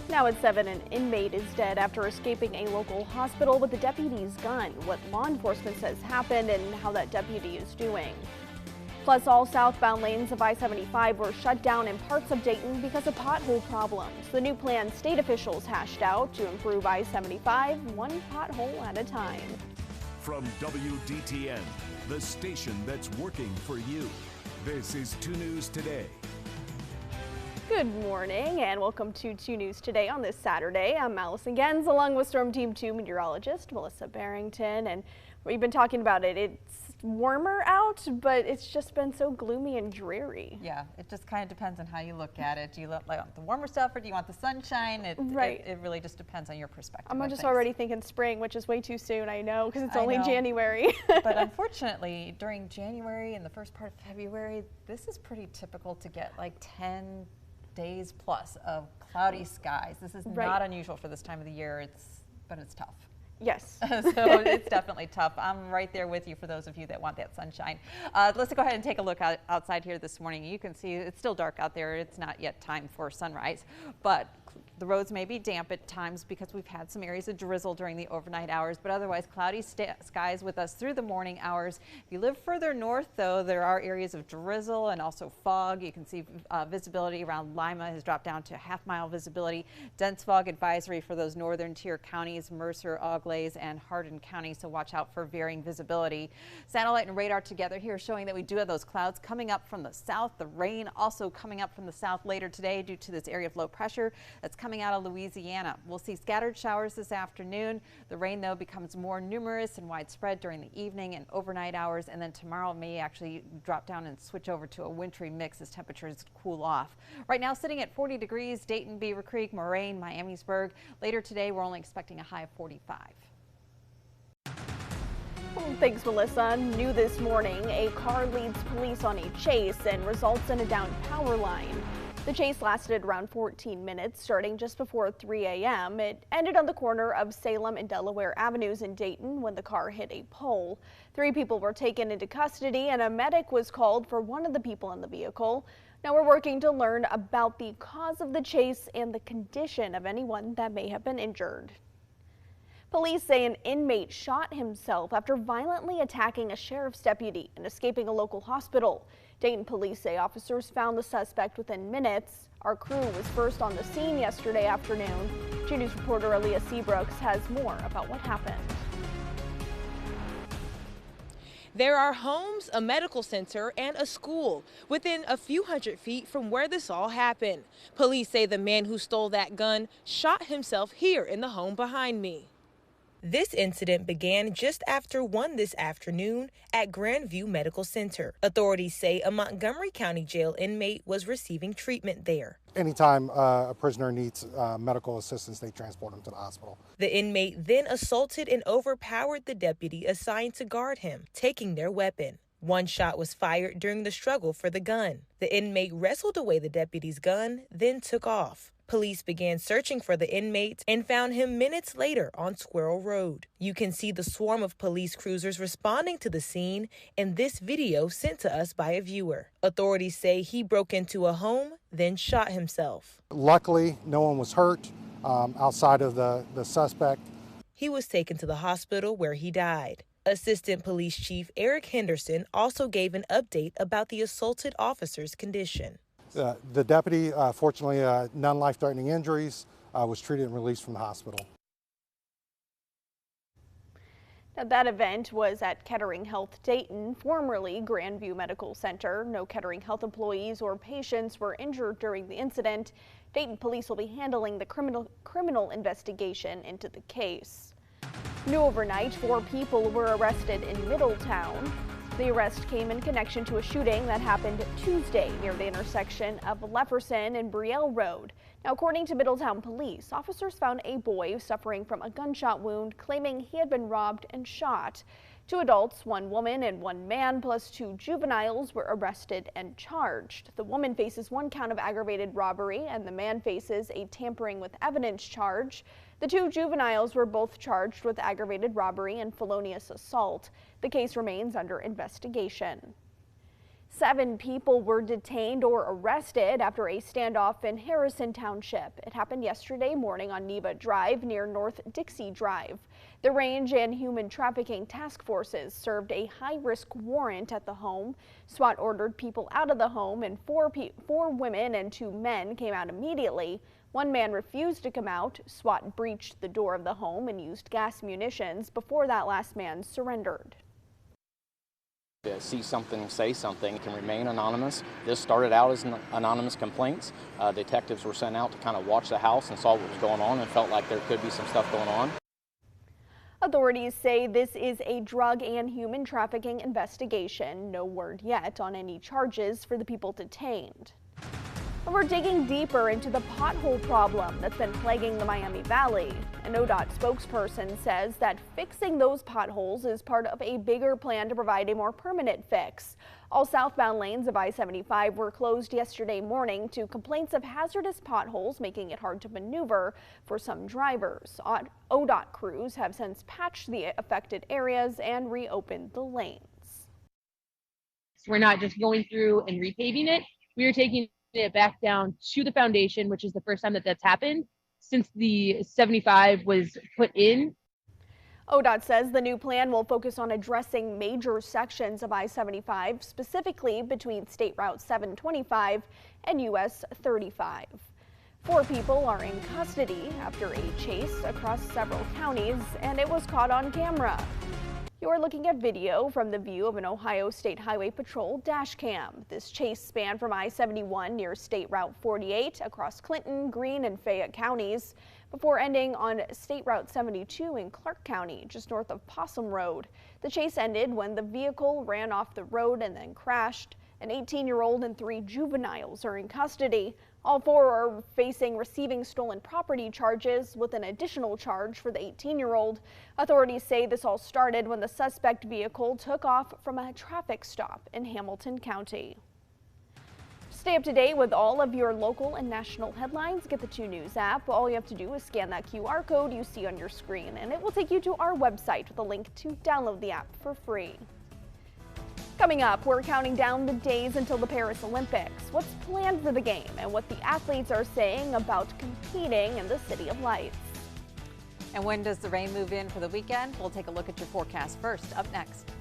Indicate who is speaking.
Speaker 1: Now at 7, an inmate is dead after escaping a local hospital with a deputy's gun. What law enforcement says happened and how that deputy is doing. Plus, all southbound lanes of I-75 were shut down in parts of Dayton because of pothole problems. The new plan state officials hashed out to improve I-75 one pothole at a time.
Speaker 2: From WDTN, the station that's working for you, this is 2 News Today.
Speaker 1: Good morning and welcome to 2 News Today on this Saturday. I'm Allison Gens along with Storm Team 2 meteorologist Melissa Barrington, and we've been talking about it. It's warmer out, but it's just been so gloomy and dreary.
Speaker 3: Yeah, it just kind of depends on how you look at it. Do you like the warmer stuff or do you want the sunshine? It really just depends on your perspective.
Speaker 1: I'm just already thinking spring, which is way too soon, I know, because it's only January.
Speaker 3: But unfortunately, during January and the first part of February, this is pretty typical to get like 10 days plus of cloudy skies. This is not unusual for this time of the year, but it's tough.
Speaker 1: Yes.
Speaker 3: So it's definitely tough. I'm right there with you for those of you that want that sunshine. Let's go ahead and take a look outside here this morning. You can see it's still dark out there. It's not yet time for sunrise, but the roads may be damp at times because we've had some areas of drizzle during the overnight hours, but otherwise cloudy skies with us through the morning hours. If you live further north, though, there are areas of drizzle and also fog. You can see visibility around Lima has dropped down to half-mile visibility. Dense fog advisory for those northern tier counties, Mercer, Auglaize, and Hardin County, so watch out for varying visibility. Satellite and radar together here showing that we do have those clouds coming up from the south. The rain also coming up from the south later today due to this area of low pressure that's coming out of Louisiana. We'll see scattered showers this afternoon. The rain, though, becomes more numerous and widespread during the evening and overnight hours, and then tomorrow may actually drop down and switch over to a wintry mix as temperatures cool off. Right now sitting at 40 degrees, Dayton, Beaver Creek, Moraine, Miamisburg. Later today, we're only expecting a high of 45.
Speaker 1: Thanks, Melissa. New this morning, a car leads police on a chase and results in a downed power line. The chase lasted around 14 minutes, starting just before 3 a.m. It ended on the corner of Salem and Delaware Avenues in Dayton when the car hit a pole. 3 people were taken into custody and a medic was called for one of the people in the vehicle. Now we're working to learn about the cause of the chase and the condition of anyone that may have been injured. Police say an inmate shot himself after violently attacking a sheriff's deputy and escaping a local hospital. Dayton police say officers found the suspect within minutes. Our crew was first on the scene yesterday afternoon. 2 News reporter Aaliyah Seabrooks has more about what happened.
Speaker 4: There are homes, a medical center, and a school within a few hundred feet from where this all happened. Police say the man who stole that gun shot himself here in the home behind me. This incident began just after 1 this afternoon at Grandview Medical Center. Authorities say a Montgomery County Jail inmate was receiving treatment there.
Speaker 5: Anytime a prisoner needs medical assistance, they transport him to the hospital.
Speaker 4: The inmate then assaulted and overpowered the deputy assigned to guard him, taking their weapon. 1 shot was fired during the struggle for the gun. The inmate wrestled away the deputy's gun, then took off. Police began searching for the inmate and found him minutes later on Squirrel Road. You can see the swarm of police cruisers responding to the scene in this video sent to us by a viewer. Authorities say he broke into a home, then shot himself.
Speaker 5: Luckily, no one was hurt outside of the suspect.
Speaker 4: He was taken to the hospital where he died. Assistant Police Chief Eric Henderson also gave an update about the assaulted officer's condition.
Speaker 5: The deputy, fortunately, none life-threatening injuries, was treated and released from the hospital.
Speaker 1: Now, that event was at Kettering Health Dayton, formerly Grandview Medical Center. No Kettering Health employees or patients were injured during the incident. Dayton police will be handling the criminal investigation into the case. New overnight, 4 people were arrested in Middletown. The arrest came in connection to a shooting that happened Tuesday near the intersection of Lefferson and Brielle Road. Now, according to Middletown police, officers found a boy suffering from a gunshot wound, claiming he had been robbed and shot. 2 adults, 1 woman and 1 man, plus 2 juveniles were arrested and charged. The woman faces 1 count of aggravated robbery and the man faces a tampering with evidence charge. The 2 juveniles were both charged with aggravated robbery and felonious assault. The case remains under investigation. 7 people were detained or arrested after a standoff in Harrison Township. It happened yesterday morning on Neva Drive near North Dixie Drive. The Range and Human Trafficking Task Forces served a high-risk warrant at the home. SWAT ordered people out of the home, and four women and 2 men came out immediately. One man refused to come out. SWAT breached the door of the home and used gas munitions before that last man surrendered.
Speaker 6: See something, say something, can remain anonymous. This started out as anonymous complaints. Detectives were sent out to kind of watch the house and saw what was going on and felt like there could be some stuff going on.
Speaker 1: Authorities say this is a drug and human trafficking investigation. No word yet on any charges for the people detained. And we're digging deeper into the pothole problem that's been plaguing the Miami Valley. An ODOT spokesperson says that fixing those potholes is part of a bigger plan to provide a more permanent fix. All southbound lanes of I-75 were closed yesterday morning to complaints of hazardous potholes, making it hard to maneuver for some drivers. ODOT crews have since patched the affected areas and reopened the lanes.
Speaker 7: We're not just going through and repaving it. We are taking it back down to the foundation, which is the first time that that's happened since the 75 was put in.
Speaker 1: ODOT says the new plan will focus on addressing major sections of I-75, specifically between State Route 725 and US 35. 4 people are in custody after a chase across several counties, and it was caught on camera. You're looking at video from the view of an Ohio State Highway Patrol dash cam. This chase spanned from I-71 near State Route 48 across Clinton, Greene, and Fayette counties before ending on State Route 72 in Clark County, just north of Possum Road. The chase ended when the vehicle ran off the road and then crashed. An 18-year-old and 3 juveniles are in custody. All 4 are facing receiving stolen property charges, with an additional charge for the 18-year-old. Authorities say this all started when the suspect vehicle took off from a traffic stop in Hamilton County. Stay up to date with all of your local and national headlines. Get the 2 News app. All you have to do is scan that QR code you see on your screen, and it will take you to our website with a link to download the app for free. Coming up, we're counting down the days until the Paris Olympics, what's planned for the game, and what the athletes are saying about competing in the City of Lights.
Speaker 3: And when does the rain move in for the weekend? We'll take a look at your forecast first, up next.